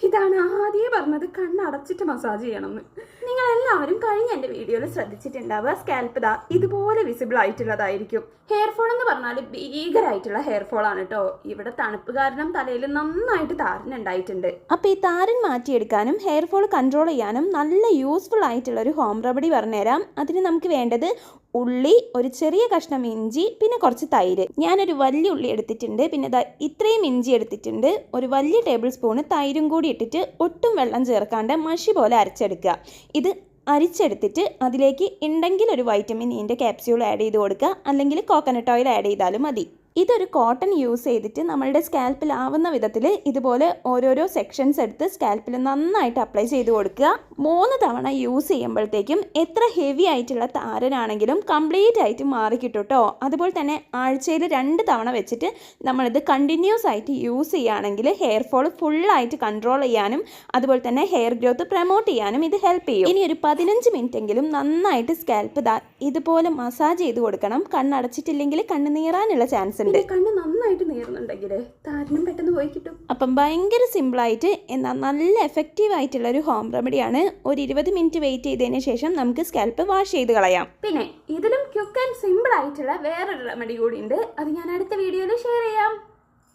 ഇതാണ് ആദ്യമേ പറഞ്ഞത് കണ്ണടച്ചിട്ട് മസാജ് ചെയ്യണമെന്ന്. നിങ്ങൾ എല്ലാവരും കഴിഞ്ഞ എൻ്റെ വീഡിയോയിൽ ശ്രദ്ധിച്ചിട്ടുണ്ടാവുക, സ്കാൽപ്പ് ദാ ഇതുപോലെ വിസിബിൾ ആയിട്ടുള്ളതായിരിക്കും. ഹെയർ ഫോൾ എന്ന് പറഞ്ഞാൽ ഭീകരമായിട്ടുള്ള ഹെയർ ഫോൾ ആണ് കേട്ടോ. ഇവിടെ തണുപ്പ് കാരണം തലയിൽ നന്നായിട്ട് താരനുണ്ടായിട്ടുണ്ട്. അപ്പോൾ ഈ താരൻ മാറ്റിയെടുക്കാനും ഹെയർ ഫോൾ കൺട്രോൾ ചെയ്യാനും നല്ല യൂസ്ഫുൾ ആയിട്ടുള്ള ഒരു ഹോം റെമഡി പറഞ്ഞുതരാം. അതിന് നമുക്ക് വേണ്ടത് ഉള്ളി, ഒരു ചെറിയ കഷ്ണം ഇഞ്ചി, പിന്നെ കുറച്ച് തൈര്. ഞാനൊരു വലിയ ഉള്ളി എടുത്തിട്ടുണ്ട്, പിന്നെ ഇത്രയും ഇഞ്ചി എടുത്തിട്ടുണ്ട്. ഒരു വലിയ ടേബിൾ സ്പൂണ് തൈരും കൂടി ഇട്ടിട്ട് ഒട്ടും വെള്ളം ചേർക്കാണ്ട് മഷി പോലെ അരച്ചെടുക്കുക. ഇത് അരിച്ചെടുത്തിട്ട് അതിലേക്ക് ഉണ്ടെങ്കിൽ ഒരു വൈറ്റമിൻ ഇൻ്റെ ക്യാപ്സ്യൂൾ ആഡ് ചെയ്ത് കൊടുക്കുക, അല്ലെങ്കിൽ കോക്കനട്ട് ഓയിൽ ആഡ് ചെയ്താലും മതി. ഇതൊരു കോട്ടൺ യൂസ് ചെയ്തിട്ട് നമ്മളുടെ സ്കാൽപ്പിൽ ആവുന്ന വിധത്തിൽ ഇതുപോലെ ഓരോരോ സെക്ഷൻസ് എടുത്ത് സ്കാൽപ്പിൽ നന്നായിട്ട് അപ്ലൈ ചെയ്ത് കൊടുക്കുക. 3 തവണ യൂസ് ചെയ്യുമ്പോഴത്തേക്കും എത്ര ഹെവി ആയിട്ടുള്ള താരനാണെങ്കിലും കംപ്ലീറ്റ് ആയിട്ട് മാറിക്കിട്ടും കേട്ടോ. അതുപോലെ തന്നെ ആഴ്ചയിൽ 2 തവണ വെച്ചിട്ട് നമ്മളിത് കണ്ടിന്യൂസ് ആയിട്ട് യൂസ് ചെയ്യുകയാണെങ്കിൽ ഹെയർ ഫോൾ ഫുള്ളായിട്ട് കൺട്രോൾ ചെയ്യാനും അതുപോലെ തന്നെ ഹെയർ ഗ്രോത്ത് പ്രൊമോട്ട് ചെയ്യാനും ഇത് ഹെൽപ്പ് ചെയ്യും. ഇനി ഒരു 15 മിനിറ്റ് എങ്കിലും നന്നായിട്ട് സ്കാൽപ്പ് ഇതുപോലെ മസാജ് ചെയ്ത് കൊടുക്കണം. കണ്ണടച്ചിട്ടില്ലെങ്കിൽ കണ്ണ് നീറാനുള്ള ചാൻസ്. കണ്ണ് നന്നായിട്ട് നീറുന്നുണ്ടെങ്കിൽ താരനും പെട്ടെന്ന് പോയി കിട്ടും. അപ്പം ഭയങ്കര സിമ്പിളായിട്ട് എന്നാൽ നല്ല എഫക്റ്റീവ് ആയിട്ടുള്ള ഒരു ഹോം റെമഡിയാണ്. ഒരു 20 മിനിറ്റ് വെയിറ്റ് ചെയ്തതിന് ശേഷം നമുക്ക് സ്കാൽപ്പ് വാഷ് ചെയ്ത് കളയാം. പിന്നെ ഇതിലും ക്വിക്ക് ആൻഡ് സിമ്പിൾ ആയിട്ടുള്ള വേറൊരു റെമഡി കൂടി ഉണ്ട്. അത് ഞാൻ അടുത്ത വീഡിയോയിൽ ഷെയർ ചെയ്യാം.